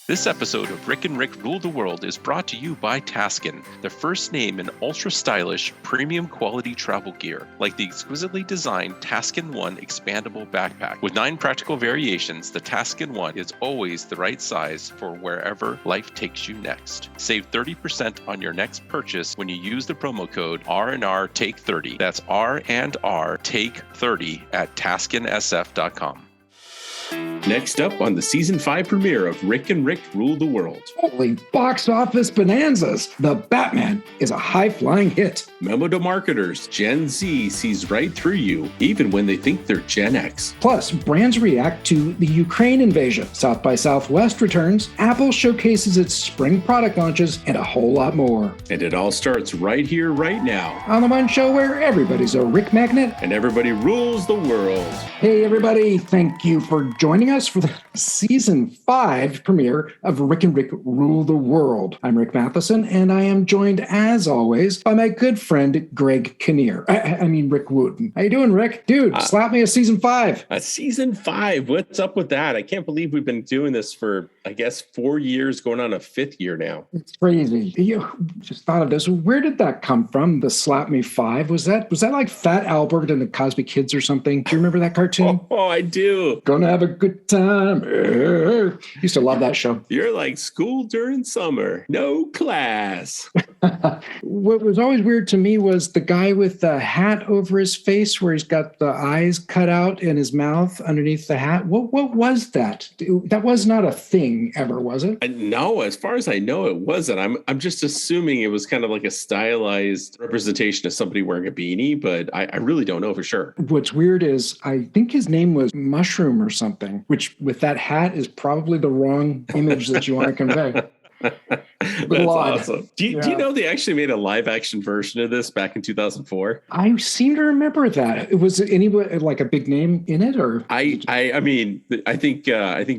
This episode of Rick and Rick Rule the World is brought to you by Taskin, the first name in ultra-stylish, premium quality travel gear, like the exquisitely designed Taskin One expandable backpack. With 9 practical variations, the Taskin One is always the right size for wherever life takes you next. Save 30% on your next purchase when you use the promo code R&R Take 30. That's R&R Take 30 at TaskinSF.com. Next up on the Season 5 premiere of Rick and Rick Rule the World. Holy box office bonanzas! The Batman is a high-flying hit. Memo to marketers, Gen Z sees right through you, even when they think they're Gen X. Plus, brands react to the Ukraine invasion. South by Southwest returns, Apple showcases its spring product launches, and a whole lot more. And it all starts right here, right now. On the one show where everybody's a Rick magnet. And everybody rules the world. Hey everybody, thank you for joining us for the Season 5 premiere of Rick and Rick Rule the World. I'm Rick Matheson, and I am joined, as always, by my good friend, Greg Kinnear. I mean, Rick Wooten. How you doing, Rick? Dude, slap me a Season 5. A Season 5? What's up with that? I can't believe we've been doing this for, I guess, 4 years, going on a 5th year now. It's crazy. You just thought of this. Where did that come from, the Slap Me 5? Was that like Fat Albert and the Cosby Kids or something? Do you remember that cartoon? Oh, I do. Gonna have a good time. Used to love that show. You're like school during summer. No class. What was always weird to me was the guy with the hat over his face where he's got the eyes cut out and his mouth underneath the hat. What was that? That was not a thing ever, was it? No, as far as I know, it wasn't. I'm just assuming it was kind of like a stylized representation of somebody wearing a beanie, but I really don't know for sure. What's weird is I think his name was Mushroom or something, which with that hat is probably the wrong image that you want to convey. That's awesome. Do you know they actually made a live action version of this back in 2004? I seem to remember that. Was it anybody like a big name in it, or I mean, I think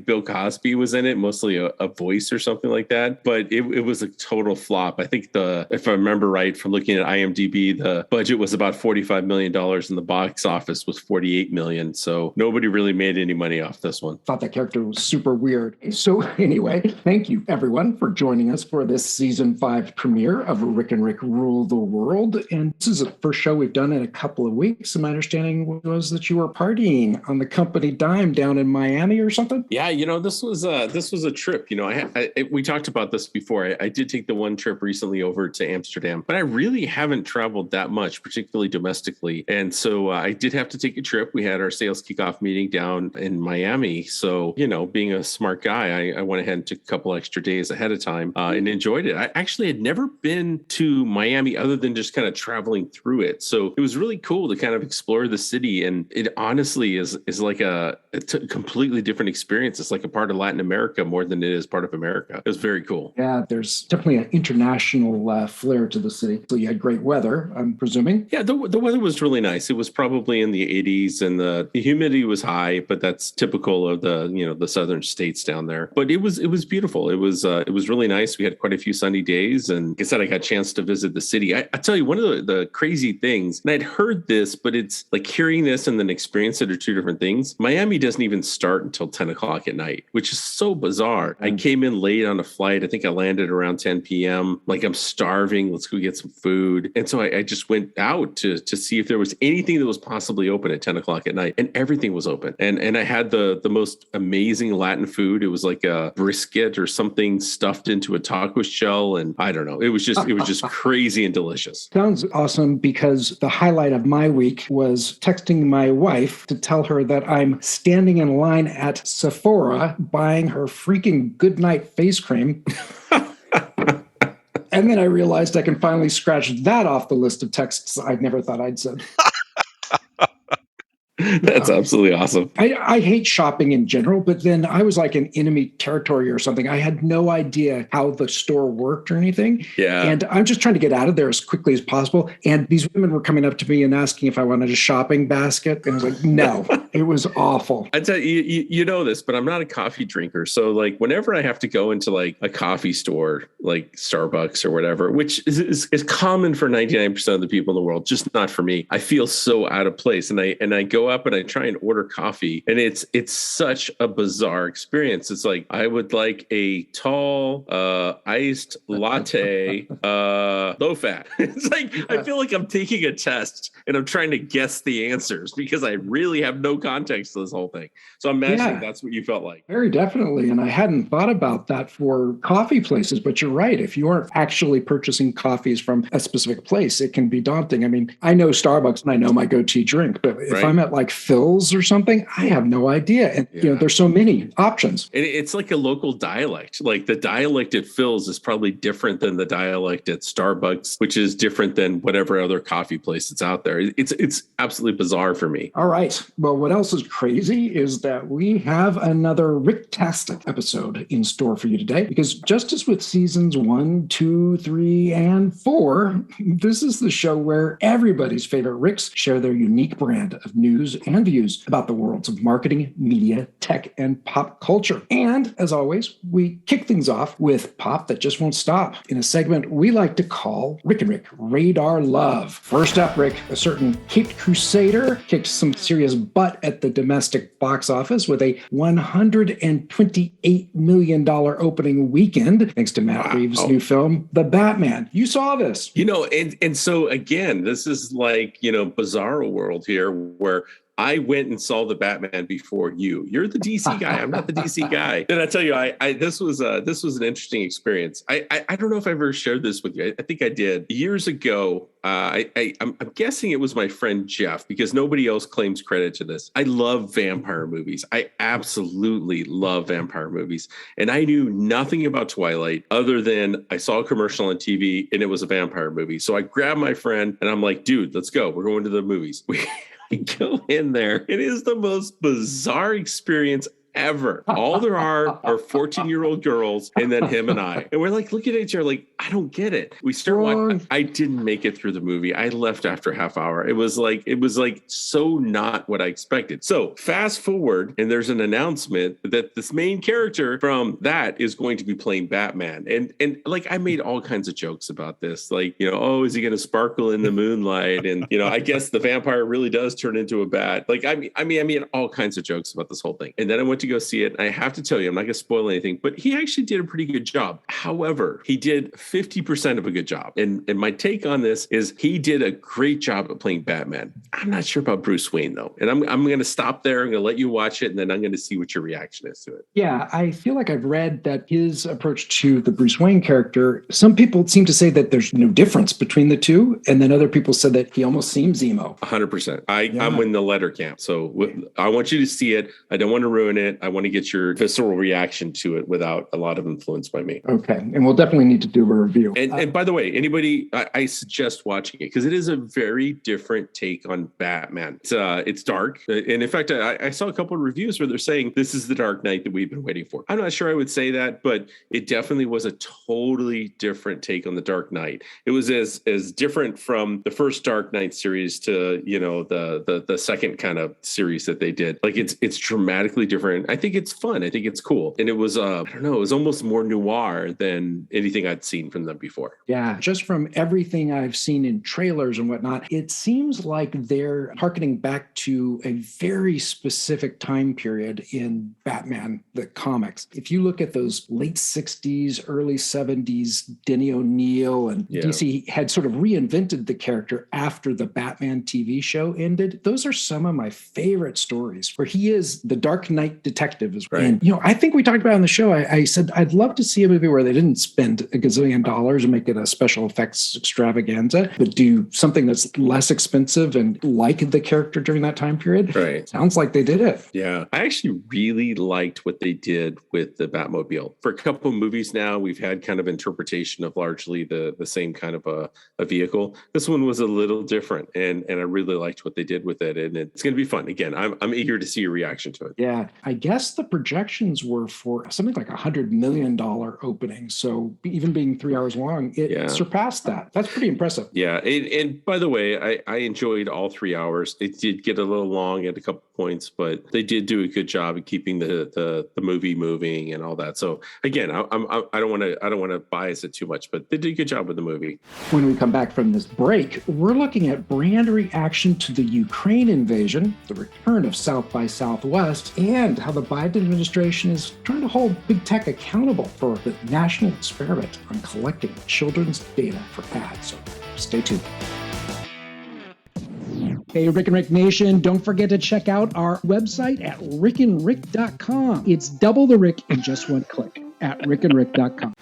Bill Cosby was in it, mostly a voice or something like that. But it was a total flop. I think if I remember right from looking at IMDb, the budget was about $45 million and the box office was $48 million. So nobody really made any money off this one. Thought that character was super weird. So anyway, thank you everyone for joining us for this Season 5 premiere of Rick and Rick Rule the World. And this is the first show we've done in a couple of weeks. And my understanding was that you were partying on the company dime down in Miami or something. Yeah, this was a trip. We talked about this before. I did take the one trip recently over to Amsterdam, but I really haven't traveled that much, particularly domestically. And so I did have to take a trip. We had our sales kickoff meeting down in Miami. So, being a smart guy, I went ahead and took a couple extra days ahead of time and enjoyed it. I actually had never been to Miami other than just kind of traveling through it. So it was really cool to kind of explore the city. And it honestly is like a completely different experience. It's like a part of Latin America more than it is part of America. It was very cool. Yeah, there's definitely an international flair to the city. So you had great weather, I'm presuming. Yeah, the weather was really nice. It was probably in the 80s and the humidity was high, but that's typical of the southern states down there. But it was beautiful. It was really nice. We had quite a few sunny days, and like I said, I got a chance to visit the city. I tell you, one of the crazy things, and I'd heard this, but it's like hearing this and then experience it are two different things. Miami doesn't even start until 10 o'clock at night, which is so bizarre. I came in late on a flight. I think I landed around 10 p.m. Like, I'm starving. Let's go get some food. And so I just went out to see if there was anything that was possibly open at 10 o'clock at night, and everything was open. And I had the most amazing Latin food. It was like a brisket or something stuffed into a taco shell, and I don't know. It was just crazy and delicious. Sounds awesome, because the highlight of my week was texting my wife to tell her that I'm standing in line at Sephora buying her freaking Goodnight face cream. And then I realized I can finally scratch that off the list of texts I never thought I'd send. That's absolutely awesome. I hate shopping in general, but then I was like in enemy territory or something. I had no idea how the store worked or anything. Yeah. And I'm just trying to get out of there as quickly as possible. And these women were coming up to me and asking if I wanted a shopping basket. And I was like, no, it was awful. I tell you, you know this, but I'm not a coffee drinker. So like whenever I have to go into like a coffee store, like Starbucks or whatever, which is common for 99% of the people in the world, just not for me. I feel so out of place. And I go up up and I try and order coffee, and it's such a bizarre experience. It's like, I would like a tall iced latte, low fat. It's like, I feel like I'm taking a test and I'm trying to guess the answers because I really have no context to this whole thing. So I'm imagining that's what you felt like. Very definitely. And I hadn't thought about that for coffee places, but you're right. If you aren't actually purchasing coffees from a specific place, it can be daunting. I mean, I know Starbucks and I know my go-to drink, but if I'm at like Phil's or something, I have no idea. And you know, there's so many options. And it's like a local dialect. Like the dialect at Phil's is probably different than the dialect at Starbucks, which is different than whatever other coffee place that's out there. It's absolutely bizarre for me. All right. Well, what else is crazy is that we have another Rick-tastic episode in store for you today, because just as with seasons 1, 2, 3, and 4, this is the show where everybody's favorite Ricks share their unique brand of news and views about the worlds of marketing, media, tech, and pop culture. And as always, we kick things off with pop that just won't stop in a segment we like to call Rick and Rick Radar Love. First up, Rick, a certain Caped Crusader kicked some serious butt at the domestic box office with a $128 million opening weekend, thanks to Matt Reeves' new film, The Batman. You saw this. You know, and so again, this is like, you know, bizarro world here where I went and saw the Batman before you. You're the DC guy. I'm not the DC guy. And I tell you, this was an interesting experience. I don't know if I ever shared this with you. I think I did years ago. I'm guessing it was my friend Jeff, because nobody else claims credit to this. I love vampire movies. I absolutely love vampire movies. And I knew nothing about Twilight other than I saw a commercial on TV and it was a vampire movie. So I grabbed my friend and I'm like, dude, let's go. We're going to the movies. We go in there. It is the most bizarre experience ever. All there are 14-year-old girls and then him and I. And we're like looking at each other like, I don't get it. We start watching. I didn't make it through the movie. I left after a half hour. It was like so not what I expected. So fast forward, and there's an announcement that this main character from that is going to be playing Batman. And like, I made all kinds of jokes about this. Like, you know, oh, is he going to sparkle in the moonlight? And, you know, I guess the vampire really does turn into a bat. Like, I mean, all kinds of jokes about this whole thing. And then I went to go see it. And I have to tell you, I'm not going to spoil anything, but he actually did a pretty good job. However, he did 50% of a good job. And my take on this is he did a great job at playing Batman. I'm not sure about Bruce Wayne, though. And I'm going to stop there. I'm going to let you watch it, and then I'm going to see what your reaction is to it. Yeah, I feel like I've read that his approach to the Bruce Wayne character, some people seem to say that there's no difference between the two. And then other people said that he almost seems emo. 100%. I'm in the letter camp. So I want you to see it. I don't want to ruin it. I want to get your visceral reaction to it without a lot of influence by me. Okay. And we'll definitely need to do a review. And by the way, anybody, I suggest watching it because it is a very different take on Batman. It's dark. And in fact, I saw a couple of reviews where they're saying this is the Dark Knight that we've been waiting for. I'm not sure I would say that, but it definitely was a totally different take on the Dark Knight. It was as different from the first Dark Knight series to, you know, the second kind of series that they did. Like it's dramatically different. I think it's fun. I think it's cool. And it was, I don't know, it was almost more noir than anything I'd seen from them before. Yeah, just from everything I've seen in trailers and whatnot, it seems like they're harkening back to a very specific time period in Batman, the comics. If you look at those late 60s, early 70s, Denny O'Neil and DC had sort of reinvented the character after the Batman TV show ended. Those are some of my favorite stories where he is the Dark Knight detective. And, you know, I think we talked about on the show, I said, I'd love to see a movie where they didn't spend a gazillion dollars and make it a special effects extravaganza, but do something that's less expensive and like the character during that time period. Right. Sounds like they did it. Yeah. I actually really liked what they did with the Batmobile. For a couple of movies now, we've had kind of interpretation of largely the same kind of a vehicle. This one was a little different, and I really liked what they did with it, and it's going to be fun. Again, I'm eager to see your reaction to it. Yeah. I guess the projections were for something like $100 million opening. So even being 3 hours long, it surpassed that. That's pretty impressive. Yeah. And by the way, I enjoyed all 3 hours. It did get a little long at a couple points, but they did do a good job of keeping the movie moving and all that. So again, I don't want to bias it too much, but they did a good job with the movie. When we come back from this break, we're looking at brand reaction to the Ukraine invasion, the return of South by Southwest, and how the Biden administration is trying to hold big tech accountable for the national experiment on collecting children's data for ads. So stay tuned. Hey, Rick and Rick Nation, don't forget to check out our website at rickandrick.com. It's double the Rick in just one click at rickandrick.com.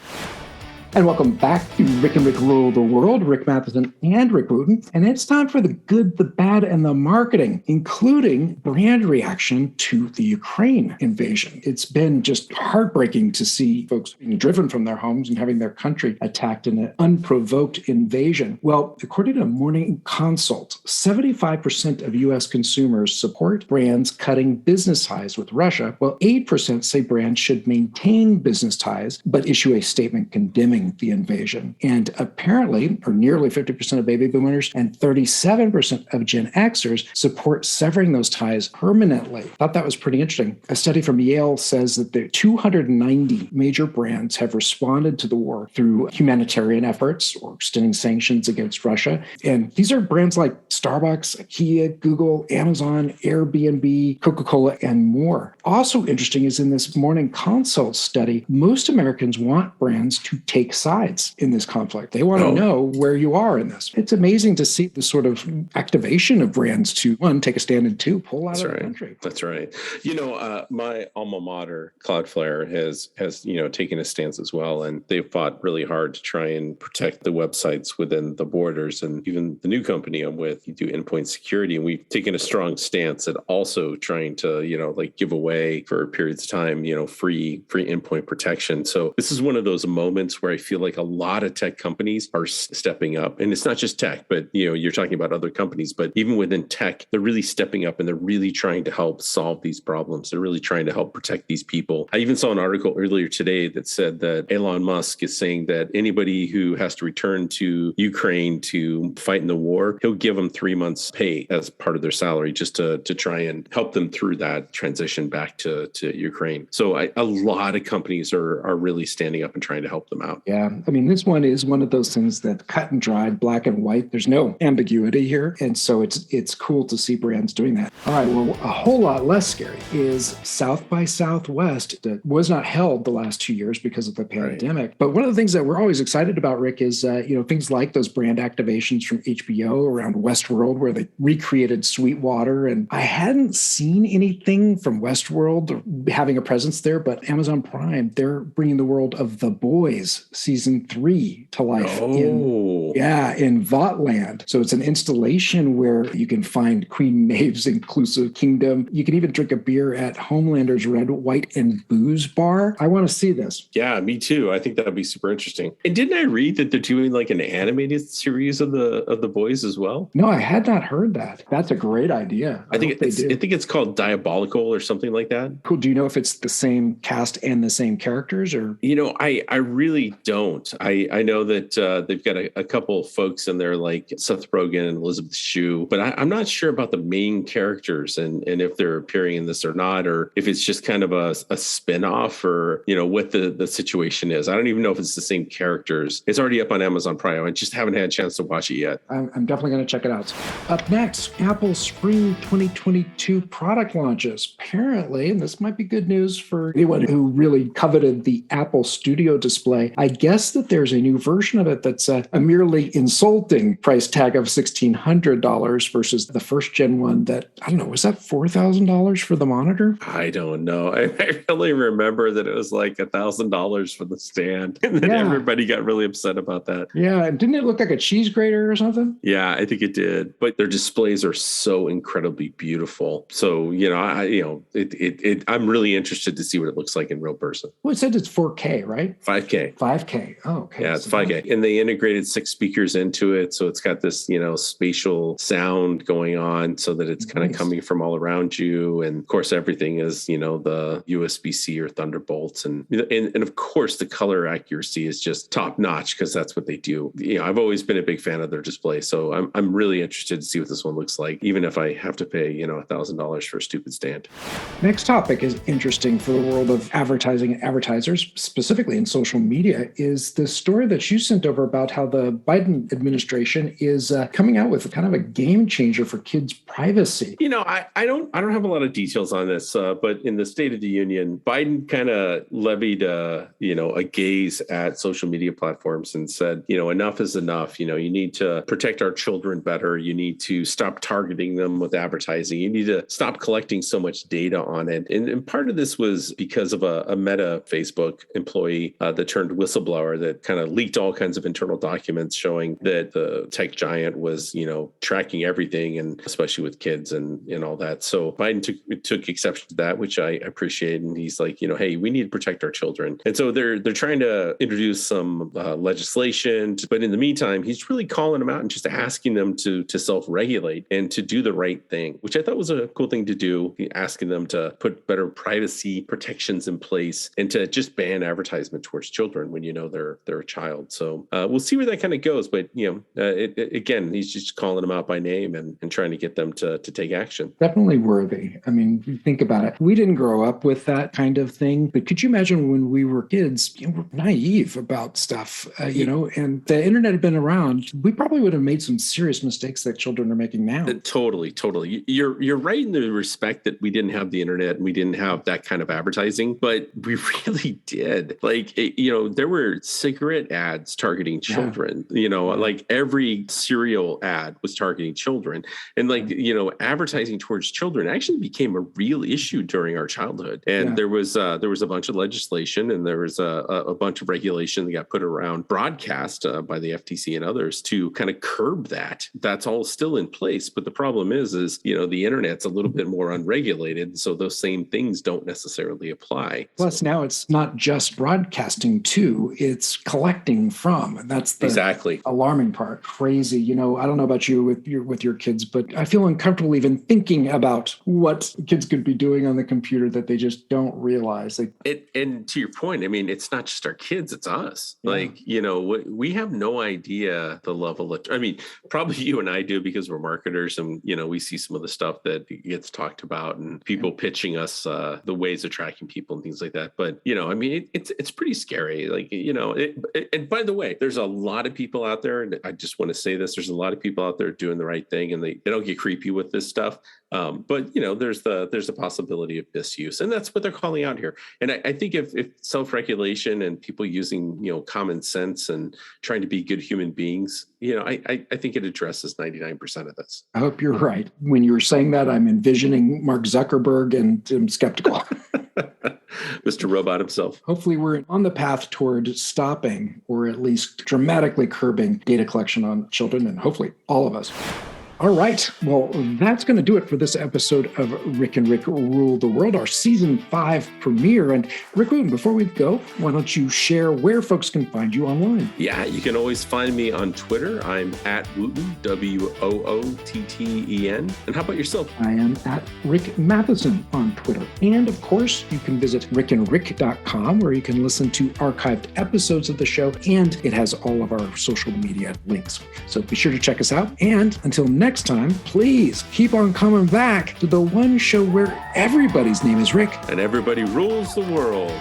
And welcome back to Rick and Rick Rule the World. Rick Matheson and Rick Wooten. And it's time for the good, the bad, and the marketing, including brand reaction to the Ukraine invasion. It's been just heartbreaking to see folks being driven from their homes and having their country attacked in an unprovoked invasion. Well, according to Morning Consult, 75% of U.S. consumers support brands cutting business ties with Russia, while 8% say brands should maintain business ties, but issue a statement condemning the invasion. And apparently, or nearly 50% of baby boomers and 37% of Gen Xers support severing those ties permanently. Thought that was pretty interesting. A study from Yale says that the 290 major brands have responded to the war through humanitarian efforts or extending sanctions against Russia. And these are brands like Starbucks, IKEA, Google, Amazon, Airbnb, Coca-Cola, and more. Also interesting is in this Morning Consult study, most Americans want brands to take sides in this conflict. They want to know where you are in this. It's amazing to see the sort of activation of brands to, one, take a stand, and two, pull out of the country. That's right. My alma mater, Cloudflare, has taken a stance as well, and they've fought really hard to try and protect the websites within the borders. And even the new company I'm with, you do endpoint security, and we've taken a strong stance at also trying to, give away for periods of time, free endpoint protection. So this is one of those moments where I feel like a lot of tech companies are stepping up, and it's not just tech, but you're talking about other companies, but even within tech, they're really stepping up and they're really trying to help solve these problems. They're really trying to help protect these people. I even saw an article earlier today that said that Elon Musk is saying that anybody who has to return to Ukraine to fight in the war, he'll give them 3 months pay as part of their salary just to try and help them through that transition back to Ukraine. So a lot of companies are really standing up and trying to help them out. Yeah. I mean, this one is one of those things that cut and dried, black and white. There's no ambiguity here. And so it's cool to see brands doing that. All right. Well, a whole lot less scary is South by Southwest that was not held the last 2 years because of the pandemic. Right. But one of the things that we're always excited about, Rick, is, things like those brand activations from HBO around Westworld, where they recreated Sweetwater. And I hadn't seen anything from Westworld having a presence there, but Amazon Prime, they're bringing the world of The Boys season 3 to life in Vought Land. So it's an installation where you can find Queen Maeve's inclusive kingdom. You can even drink a beer at Homelander's Red, White, and Booze bar. I want to see this. Yeah, me too. I think that would be super interesting. And didn't I read that they're doing like an animated series of the Boys as well? No, I had not heard that. That's a great idea. I think it's called Diabolical or something like that. Cool. Do you know if it's the same cast and the same characters, or? I really don't. I know that they've got a couple of folks in there like Seth Rogen and Elizabeth Shue, but I'm not sure about the main characters and if they're appearing in this or not, or if it's just kind of a spin-off or, what the situation is. I don't even know if it's the same characters. It's already up on Amazon Prime. I just haven't had a chance to watch it yet. I'm definitely going to check it out. Up next, Apple Spring 2022 product launches. Apparently, and this might be good news for anyone who really coveted the Apple Studio display, I guess that there's a new version of it that's a merely insulting price tag of $1,600 versus the first gen one that, I don't know, was that $4,000 for the monitor? I don't know. I really remember that it was like $1,000 for the stand, and then everybody got really upset about that. Yeah, didn't it look like a cheese grater or something? Yeah, I think it did. But their displays are so incredibly beautiful. So, I'm really interested to see what it looks like in real person. Well, it said it's 4K, right? 5K. 5K. Oh, okay. Yeah, it's 5K. And they integrated 6 speakers into it. So it's got this, spatial sound going on so that it's kind of coming from all around you. And of course, everything is, the USB-C or Thunderbolts. And of course, the color accuracy is just top notch because that's what they do. I've always been a big fan of their display. So I'm really interested to see what this one looks like, even if I have to pay, $1,000 for a stupid stand. Next topic is interesting for the world of advertising and advertisers, specifically in social media, is the story that you sent over about how the Biden administration is coming out with kind of a game changer for kids' privacy. I don't have a lot of details on this, but in the State of the Union, Biden kind of levied a gaze at social media platforms and said, enough is enough. You need to protect our children better. You need to stop targeting them with advertising. You need to stop collecting so much data on it. And part of this was because of a Meta Facebook employee that turned whistleblower that kind of leaked all kinds of internal documents showing that the tech giant was, tracking everything, and especially with kids and all that. So Biden took exception to that, which I appreciate. And he's like, hey, we need to protect our children. And so they're trying to introduce some legislation. But in the meantime, he's really calling them out and just asking them to self-regulate and to do the right thing, which I thought was a cool thing to do, asking them to put better privacy protections in place and to just ban advertisement towards children when they're a child. So we'll see where that kind of goes. But, again, he's just calling them out by name and trying to get them to take action. Definitely worthy. I mean, think about it. We didn't grow up with that kind of thing, but could you imagine when we were kids, we were naive about stuff, and the internet had been around, we probably would have made some serious mistakes that children are making now. Totally. You're right in the respect that we didn't have the internet and we didn't have that kind of advertising, but we really did. There were cigarette ads targeting children, like every cereal ad was targeting children. And advertising towards children actually became a real issue during our childhood. And there was a bunch of legislation and there was a bunch of regulation that got put around broadcast by the FTC and others to kind of curb that. That's all still in place. But the problem is the internet's a little bit more unregulated. So those same things don't necessarily apply. Plus now it's not just broadcasting to, it's collecting from. And that's the exactly alarming part. Crazy. I don't know about you with your kids, but I feel uncomfortable even thinking about what kids could be doing on the computer that they just don't realize. And to your point, I mean, it's not just our kids, it's us. Yeah. We have no idea the level of, probably you and I do because we're marketers and, we see some of the stuff that gets talked about and people pitching us the ways of tracking people and things like that. But, it's pretty scary. And by the way, there's a lot of people out there, and I just want to say this, there's a lot of people out there doing the right thing and they don't get creepy with this stuff. But there's the possibility of misuse, and that's what they're calling out here. And I think if self-regulation and people using common sense and trying to be good human beings, I think it addresses 99% of this. I hope you're right. When you were saying that, I'm envisioning Mark Zuckerberg, and I'm skeptical. Mr. Robot himself. Hopefully we're on the path toward stopping or at least dramatically curbing data collection on children, and hopefully all of us. All right. Well, that's going to do it for this episode of Rick and Rick Rule the World, our season 5 premiere. And Rick Wooten, before we go, why don't you share where folks can find you online? Yeah, you can always find me on Twitter. I'm at Wooten, WOOTTEN. And how about yourself? I am at Rick Matheson on Twitter. And of course, you can visit rickandrick.com where you can listen to archived episodes of the show. And it has all of our social media links. So be sure to check us out. And until next time, please keep on coming back to the one show where everybody's name is Rick. And everybody rules the world.